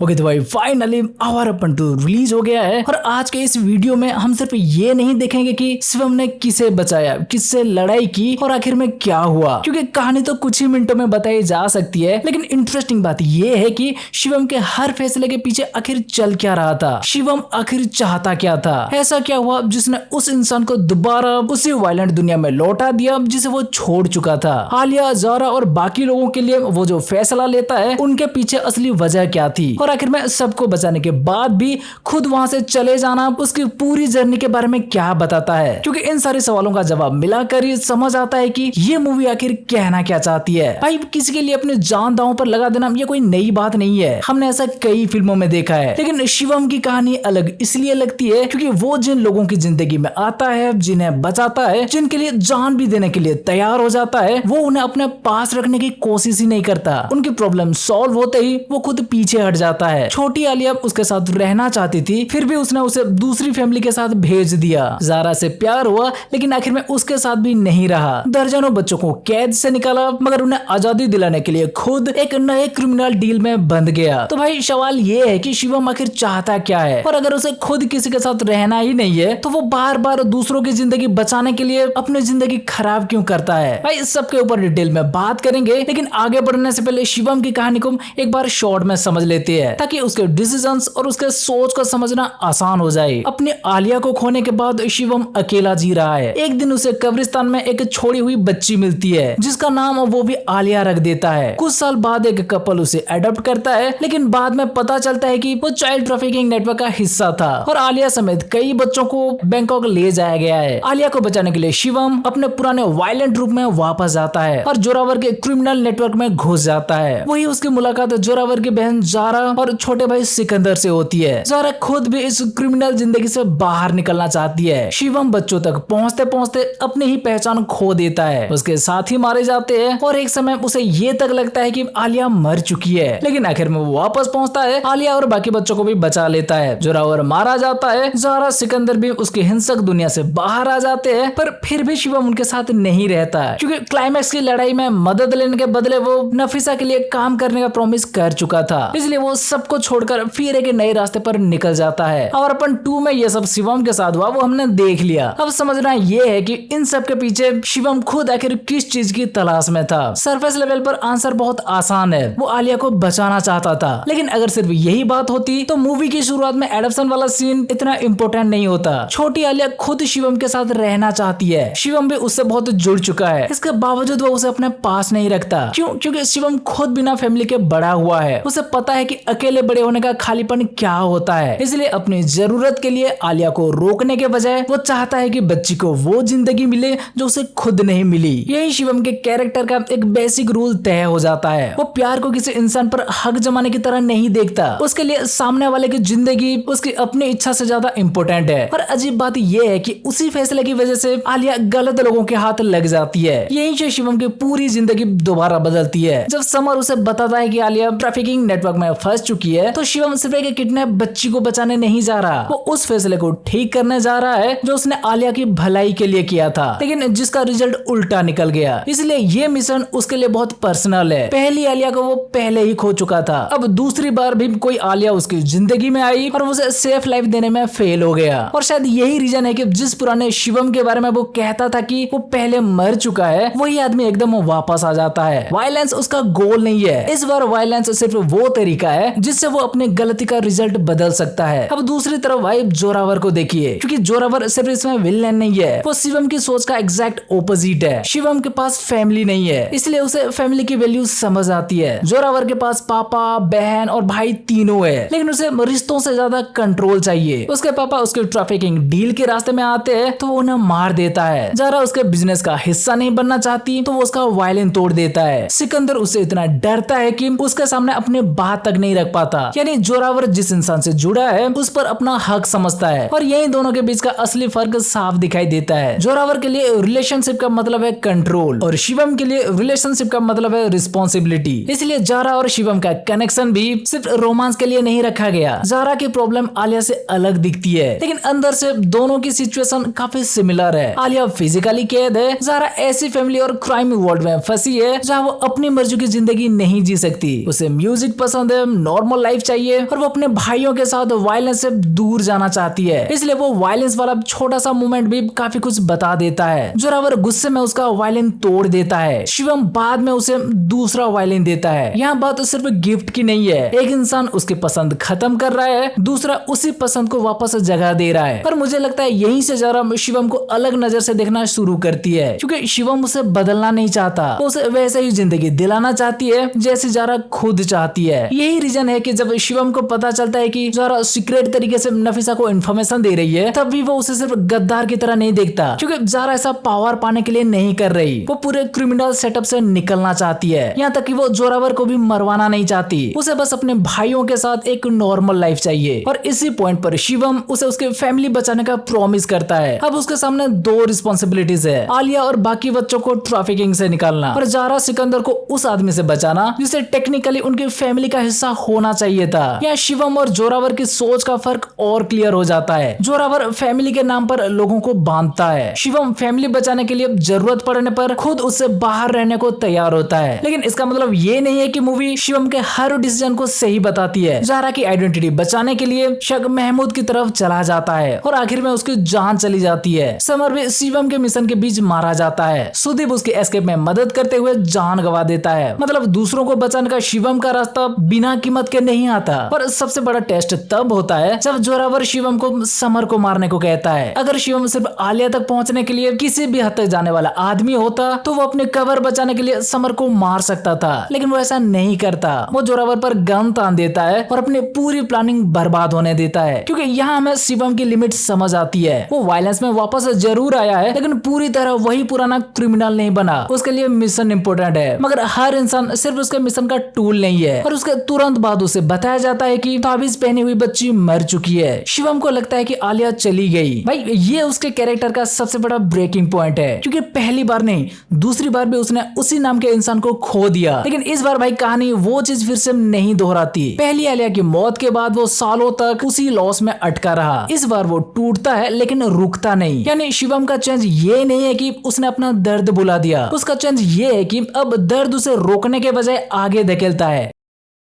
Okay तो भाई finally आवारा पंटू रिलीज हो गया है और आज के इस वीडियो में हम सिर्फ ये नहीं देखेंगे कि शिवम ने किसे बचाया, किससे लड़ाई की और आखिर में क्या हुआ, क्योंकि कहानी तो कुछ ही मिनटों में बताई जा सकती है। लेकिन इंटरेस्टिंग बात ये है कि शिवम के हर फैसले के पीछे आखिर चल क्या रहा था, शिवम आखिर चाहता क्या था, ऐसा क्या हुआ जिसने उस इंसान को दोबारा उसी वायलेंट दुनिया में लौटा दिया जिसे वो छोड़ चुका था। आलिया, ज़ारा और बाकी लोगों के लिए वो जो फैसला लेता है उनके पीछे असली वजह क्या थी और आखिर में सबको बचाने के बाद भी खुद वहां से चले जाना उसकी पूरी जर्नी के बारे में क्या बताता है। क्योंकि इन सारे सवालों का जवाब मिलाकर ही समझ आता है कि ये मूवी आखिर कहना क्या चाहती है। भाई किसी के लिए अपने जान दांव पर लगा देना ये कोई नई बात नहीं है, हमने ऐसा कई फिल्मों में देखा है। लेकिन शिवम की कहानी अलग इसलिए लगती है क्योंकि वो जिन लोगों की जिंदगी में आता है, जिन्हें बचाता है, जिनके लिए जान भी देने के लिए तैयार हो जाता है, वो उन्हें अपने पास रखने की कोशिश ही नहीं करता। उनकी प्रॉब्लम सॉल्व होते ही वो खुद पीछे हट जाता है। छोटी आलिया उसके साथ रहना चाहती थी, फिर भी उसने उसे दूसरी फैमिली के साथ भेज दिया। ज़ारा से प्यार हुआ लेकिन आखिर में उसके साथ भी नहीं रहा। दर्जनों बच्चों को कैद से निकाला मगर उन्हें आजादी दिलाने के लिए खुद एक नए क्रिमिनल डील में बंध गया। तो भाई सवाल ये है कि शिवम आखिर चाहता क्या है, और अगर उसे खुद किसी के साथ रहना ही नहीं है तो वो बार बार दूसरों की जिंदगी बचाने के लिए अपनी जिंदगी खराब क्यों करता है। भाई सबके ऊपर डिटेल में बात करेंगे, लेकिन आगे बढ़ने से पहले शिवम की कहानी को एक बार शॉर्ट में समझ लेते हैं ताकि उसके डिसीजंस और उसके सोच को समझना आसान हो जाए। अपनी आलिया को खोने के बाद शिवम अकेला जी रहा है। एक दिन उसे कब्रिस्तान में एक छोड़ी हुई बच्ची मिलती है जिसका नाम वो भी आलिया रख देता है। कुछ साल बाद एक कपल उसे अडॉप्ट करता है, लेकिन बाद में पता चलता है कि वो चाइल्ड ट्रैफिकिंग नेटवर्क का हिस्सा था और आलिया समेत कई बच्चों को बैंकॉक ले जाया गया है। आलिया को बचाने के लिए शिवम अपने पुराने वायलेंट रूप में वापस आता है और जोरावर के क्रिमिनल नेटवर्क में घुस जाता है। वही उसकी मुलाकात जोरावर की बहन ज़ारा और छोटे भाई सिकंदर से होती है। ज़ारा खुद भी इस क्रिमिनल जिंदगी से बाहर निकलना चाहती है। शिवम बच्चों तक पहुंचते पहुंचते अपनी ही पहचान खो देता है। उसके साथी मारे जाते हैं और एक समय उसे ये तक लगता है कि आलिया मर चुकी है, लेकिन आखिर में वो वापस पहुंचता है, आलिया और बाकी बच्चों को भी बचा लेता है। जोरावर मारा जाता है, ज़ारा सिकंदर भी उसकी हिंसक दुनिया से बाहर आ जाते हैं, पर फिर भी शिवम उनके साथ नहीं रहता है क्योंकि क्लाइमैक्स की लड़ाई में मदद लेने के बदले वो नफीसा के लिए काम करने का प्रॉमिस कर चुका था। इसलिए वो सबको छोड़कर फिर एक नए रास्ते पर निकल जाता है। और अपन 2 में ये सब शिवम के साथ हुआ वो हमने देख लिया। अब समझना ये है कि इन सब के पीछे शिवम खुद आखिर किस चीज की तलाश में था। सरफेस लेवल पर आंसर बहुत आसान है, वो आलिया को बचाना चाहता था। लेकिन अगर सिर्फ यही बात होती तो मूवी की शुरुआत में एडॉप्शन वाला सीन इतना इम्पोर्टेंट नहीं होता। छोटी आलिया खुद शिवम के साथ रहना चाहती है, शिवम भी उससे बहुत जुड़ चुका है, इसके बावजूद वो उसे अपने पास नहीं रखता। क्यों? क्योंकि शिवम खुद बिना फैमिली के बड़ा हुआ है। उसे पता है कि अकेले बड़े होने का खालीपन क्या होता है। इसलिए अपनी जरूरत के लिए आलिया को रोकने के बजाय वो चाहता है कि बच्ची को वो जिंदगी मिले जो उसे खुद नहीं मिली। यही शिवम के कैरेक्टर का एक बेसिक रूल तय हो जाता है। वो प्यार को किसी इंसान पर हक जमाने की तरह नहीं देखता, उसके लिए सामने वाले की जिंदगी उसकी अपनी इच्छा से ज्यादा इम्पोर्टेंट है। और अजीब बात यह है कि उसी फैसले की वजह से आलिया गलत लोगों के हाथ लग जाती है। यही से शिवम की पूरी जिंदगी दोबारा बदलती है। जब समर उसे बताता है कि आलिया ट्रैफिकिंग नेटवर्क में फंस चुकी है तो शिवम सिर्फ एक किडनैप बच्ची को बचाने नहीं जा रहा, वो उस फैसले को ठीक करने जा रहा है जो उसने आलिया की भलाई के लिए किया था, लेकिन जिसका रिजल्ट उल्टा निकल गया। इसलिए ये मिशन उसके लिए बहुत पर्सनल है। पहली आलिया को वो पहले ही खो चुका था, अब दूसरी बार भी कोई आलिया उसकी जिंदगी में आई और उसे सेफ लाइफ देने में फेल हो गया। और शायद यही रीजन है कि जिस पुराने शिवम के बारे में वो कहता था कि वो पहले मर चुका है, वही आदमी एकदम वापस आ जाता है। वायलेंस उसका गोल नहीं है, इस बार वायलेंस सिर्फ वो तरीका है जिससे वो अपने गलती का रिजल्ट बदल सकता है। अब दूसरी तरफ भाई जोरावर को देखिए, क्योंकि जोरावर सिर्फ इसमें विलेन नहीं है, वो शिवम की सोच का एग्जैक्ट ऑपोजिट है। शिवम के पास फैमिली नहीं है, इसलिए उसे फैमिली की वैल्यू समझ आती है। जोरावर के पास पापा, बहन और भाई तीनों है, लेकिन उसे रिश्तों से ज्यादा कंट्रोल चाहिए। उसके पापा उसके ट्रैफिकिंग डील के रास्ते में आते हैं तो वो उन्हें मार देता है। ज़ारा उसके बिजनेस का हिस्सा नहीं बनना चाहती तो वो उसका वायलिन तोड़ देता है। सिकंदर उससे इतना डरता है कि उसके सामने अपनी बात तक नहीं रख पाता। यानी जोरावर जिस इंसान से जुड़ा है उस पर अपना हक समझता है, और यही दोनों के बीच का असली फर्क साफ दिखाई देता है। जोरावर के लिए रिलेशनशिप का मतलब है कंट्रोल और शिवम के लिए रिलेशनशिप का मतलब है रिस्पॉन्सिबिलिटी। इसलिए ज़ारा और शिवम का कनेक्शन भी सिर्फ रोमांस के लिए नहीं रखा गया। ज़ारा की प्रॉब्लम आलिया से अलग दिखती है, लेकिन अंदर से दोनों की सिचुएशन काफी सिमिलर है। आलिया फिजिकली कैद है, ज़ारा ऐसी फैमिली और क्राइम वर्ल्ड में फंसी है जहाँ वो अपनी मर्जी की जिंदगी नहीं जी सकती। उसे म्यूजिक पसंद है, नॉर्मल लाइफ चाहिए और वो अपने भाइयों के साथ वायलेंस से दूर जाना चाहती है। इसलिए वो वायलेंस वाला छोटा सा मूवमेंट भी काफी कुछ बता देता है। जोरावर गुस्से में उसका वायलिन तोड़ देता है। शिवम बाद में उसे दूसरा वायलिन देता है। यहाँ बात सिर्फ गिफ्ट की नहीं है, एक इंसान उसकी पसंद खत्म कर रहा है, दूसरा उसी पसंद को वापस जगह दे रहा है। और मुझे लगता है यहीं से जारा शिवम को अलग नजर से देखना शुरू करती है, क्योंकि शिवम उसे बदलना नहीं चाहता, वो उसे वैसे ही जिंदगी दिलाना चाहती है जैसे जारा खुद चाहती है। यही रीजन है कि जब शिवम को पता चलता है कि जारा सीक्रेट तरीके से नफीसा को इन्फॉर्मेशन दे रही है, तब भी वो उसे सिर्फ गद्दार की तरह नहीं देखता, क्योंकि जारा ऐसा पावर पाने के लिए नहीं कर रही, वो पूरे क्रिमिनल सेटअप से निकलना चाहती है। यहाँ तक कि वो जोरावर को भी मरवाना नहीं चाहती, उसे बस अपने भाइयों के साथ एक नॉर्मल लाइफ चाहिए। और इसी पॉइंट पर शिवम उसे उसके फैमिली बचाने का प्रॉमिस करता है। अब उसके सामने दो रिस्पॉन्सिबिलिटीज है, आलिया और बाकी बच्चों को ट्रैफिकिंग से निकालना और जारा सिकंदर को उस आदमी से बचाना जिसे टेक्निकली उनकी फैमिली का हिस्सा होना चाहिए था। यहाँ शिवम और जोरावर की सोच का फर्क और क्लियर हो जाता है। जोरावर फैमिली के नाम पर लोगों को बांधता है, शिवम फैमिली बचाने के लिए जरूरत पड़ने पर खुद उससे बाहर रहने को तैयार होता है। लेकिन इसका मतलब ये नहीं है कि मूवी शिवम के हर डिसीजन को सही बताती है। जारा की आइडेंटिटी बचाने के लिए शक महमूद की तरफ चला जाता है और आखिर में उसकी जान चली जाती है। समर भी शिवम के मिशन के बीच मारा जाता है। सुदीप उसके एस्केप में मदद करते हुए जान गवा देता है। मतलब दूसरों को बचाने का शिवम का रास्ता बिना कीमत के नहीं आता। पर सबसे बड़ा टेस्ट तब होता है जब जोरावर शिवम को समर को मारने को कहता है। अगर शिवम सिर्फ आलिया तक पहुंचने के लिए किसी भी हद तक जाने वाला आदमी होता तो वो अपने कवर बचाने के लिए समर को मार सकता था, लेकिन वो ऐसा नहीं करता। वो जोरावर पर गन तान देता है और अपनी पूरी प्लानिंग बर्बाद होने देता है, क्योंकि यहाँ हमें शिवम की लिमिट समझ आती है। वो वायलेंस में वापस जरूर आया है, लेकिन पूरी तरह वही पुराना क्रिमिनल नहीं बना। उसके लिए मिशन इंपॉर्टेंट है, मगर हर इंसान सिर्फ उसके मिशन का टूल नहीं है। और उसके तुरंत बाद उसे बताया जाता है कि ताबीज पहनी हुई बच्ची मर चुकी है। शिवम को लगता है कि आलिया चली गई। भाई ये उसके कैरेक्टर का सबसे बड़ा ब्रेकिंग पॉइंट है, क्योंकि पहली बार नहीं दूसरी बार भी उसने उसी नाम के इंसान को खो दिया। लेकिन इस बार भाई कहानी वो चीज फिर से नहीं दोहराती। पहली आलिया की मौत के बाद वो सालों तक उसी लॉस में अटका रहा। इस बार वो टूटता है लेकिन रुकता नहीं। यानी शिवम का चेंज ये नहीं है कि उसने अपना दर्द भुला दिया, उसका चेंज ये है कि अब दर्द उसे रोकने के बजाय आगे धकेलता है।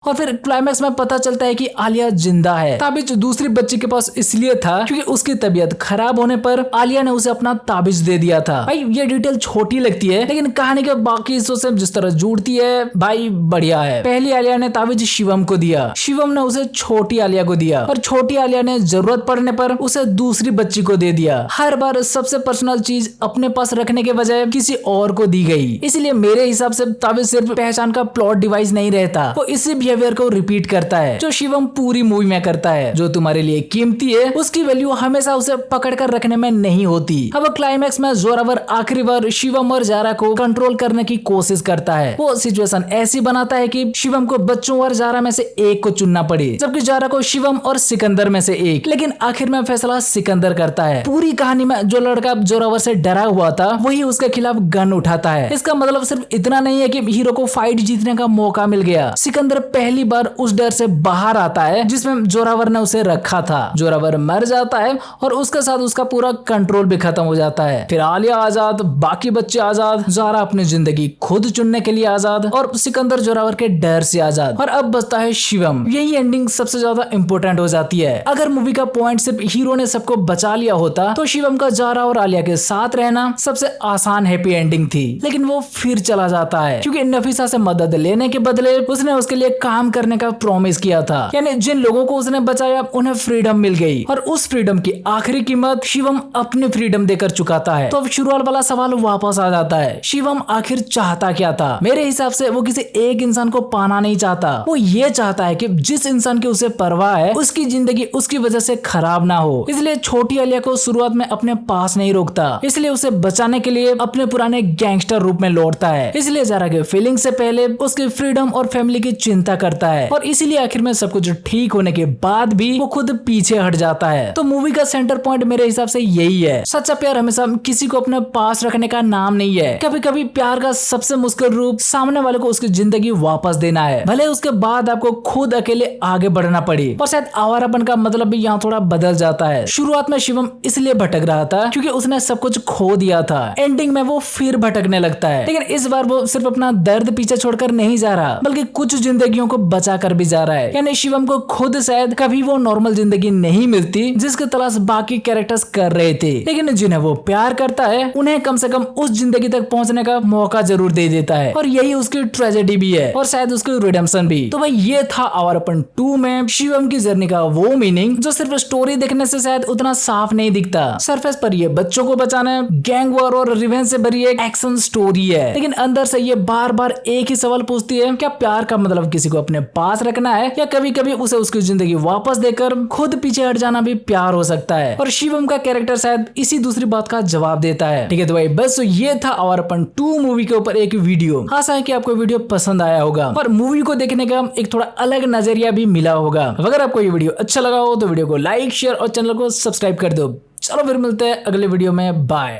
और फिर क्लाइमैक्स में पता चलता है कि आलिया जिंदा है। ताबीज दूसरी बच्ची के पास इसलिए था क्योंकि उसकी तबीयत खराब होने पर आलिया ने उसे अपना ताबीज दे दिया था। भाई ये डिटेल छोटी लगती है, लेकिन कहानी के बाकी हिस्सों से जिस तरह जुड़ती है भाई बढ़िया है। पहली आलिया ने ताबीज शिवम को दिया, शिवम ने उसे छोटी आलिया को दिया और छोटी आलिया ने जरूरत पड़ने पर उसे दूसरी बच्ची को दे दिया। हर बार सबसे पर्सनल चीज अपने पास रखने के बजाय किसी और को दी गई। इसलिए मेरे हिसाब से ताबीज सिर्फ पहचान का प्लॉट डिवाइस नहीं रहता, वो इसी बिहेवियर को रिपीट करता है जो शिवम पूरी मूवी में करता है। जो तुम्हारे लिए कीमती है उसकी वैल्यू हमेशा उसे पकड़ कर रखने में नहीं होती। अब क्लाइमैक्स में जोरावर आखिरी बार शिवम और जारा को कंट्रोल करने की कोशिश करता है। वो सिचुएशन ऐसी बनाता है कि शिवम को बच्चों और जारा में से एक को चुनना पड़े, जबकि जारा को शिवम और सिकंदर में से एक। लेकिन आखिर में फैसला सिकंदर करता है। पूरी कहानी में जो लड़का जोरावर से डरा हुआ था वही उसके खिलाफ गन उठाता है। इसका मतलब सिर्फ इतना नहीं है कि हीरो को फाइट जीतने का मौका मिल गया। सिकंदर पहली बार उस डर से बाहर आता है जिसमें जोरावर ने उसे रखा था। जोरावर मर जाता है और उसके साथ उसका पूरा कंट्रोल भी खत्म हो जाता है। फिर आलिया आजाद, बाकी बच्चे आजाद, जारा अपनी जिंदगी खुद चुनने के लिए आजाद और सिकंदर जोरावर के डर से आजाद। और अब बचता है शिवम। यही एंडिंग सबसे ज्यादा इंपॉर्टेंट हो जाती है। अगर मूवी का पॉइंट सिर्फ हीरो ने सबको बचा लिया होता तो शिवम का जारा और आलिया के साथ रहना सबसे आसान हैप्पी एंडिंग थी। लेकिन वो फिर चला जाता है क्योंकि नफीसा से मदद लेने के बदले उसने उसके लिए काम करने का प्रॉमिस किया था। यानी जिन लोगों को उसने बचाया उन्हें फ्रीडम मिल गई और उस फ्रीडम की आखिरी कीमत शिवम अपनी फ्रीडम देकर चुकाता है। तो अब शुरुआत वाला सवाल वापस आ जाता है, शिवम आखिर चाहता क्या था? मेरे हिसाब से वो किसी एक इंसान को पाना नहीं चाहता। वो ये चाहता है कि जिस इंसान की उसे परवाह है उसकी जिंदगी उसकी वजह से खराब ना हो। इसलिए छोटी आलिया को शुरुआत में अपने पास नहीं रोकता, इसलिए उसे बचाने के लिए अपने पुराने गैंगस्टर रूप में लौटता है। इसलिए जारा के फीलिंग से पहले उसकी फ्रीडम और फैमिली की चिंता करता है और इसीलिए आखिर में सब कुछ ठीक होने के बाद भी वो खुद पीछे हट जाता है। तो मूवी का सेंटर पॉइंट मेरे हिसाब से यही है, सच्चा प्यार हमेशा किसी को अपने पास रखने का नाम नहीं है। कभी कभी प्यार का सबसे मुश्किल रूप सामने वाले को उसकी जिंदगी वापस देना है, भले उसके बाद आपको खुद अकेले आगे बढ़ना पड़े। और शायद आवारापन का मतलब भी यहाँ थोड़ा बदल जाता है। शुरुआत में शिवम इसलिए भटक रहा था क्योंकि उसने सब कुछ खो दिया था। एंडिंग में वो फिर भटकने लगता है, लेकिन इस बार वो सिर्फ अपना दर्द पीछे छोड़कर नहीं जा रहा, बल्कि कुछ जिंदगियों को बचा कर भी जा रहा है। यानी शिवम को खुद शायद कभी वो नॉर्मल जिंदगी नहीं मिलती जिसकी तलाश बाकी कैरेक्टर्स कर रहे थे, लेकिन जिन्हें वो प्यार करता है उन्हें कम से कम उस जिंदगी तक पहुंचने का मौका जरूर दे देता है, और यही उसकी ट्रेजेडी भी है और शायद उसकी रिडेम्पशन भी। तो भाई ये था आवारापन 2 में शिवम की जर्नी का वो मीनिंग जो सिर्फ स्टोरी देखने से शायद उतना साफ नहीं दिखता। सरफेस पर ये बच्चों को बचाना, गैंग वॉर और रिवेंज से भरी एक एक्शन स्टोरी है, लेकिन अंदर से ये बार बार एक ही सवाल पूछती है, क्या प्यार का मतलब किसी को अपने पास रखना है, या कभी कभी उसे उसकी जिंदगी वापस देकर खुद पीछे हट जाना भी प्यार हो सकता है। और शिवम का कैरेक्टर शायद इसी दूसरी बात का जवाब देता है। ठीक है तो भाई बस ये था आवारापन 2 मूवी के ऊपर एक वीडियो। आशा है कि आपको वीडियो पसंद आया होगा और मूवी को देखने का एक थोड़ा अलग नजरिया भी मिला होगा। अगर आपको ये वीडियो अच्छा लगा हो तो वीडियो को लाइक, शेयर और चैनल को सब्सक्राइब कर दो। चलो फिर मिलते हैं अगले वीडियो में, बाय।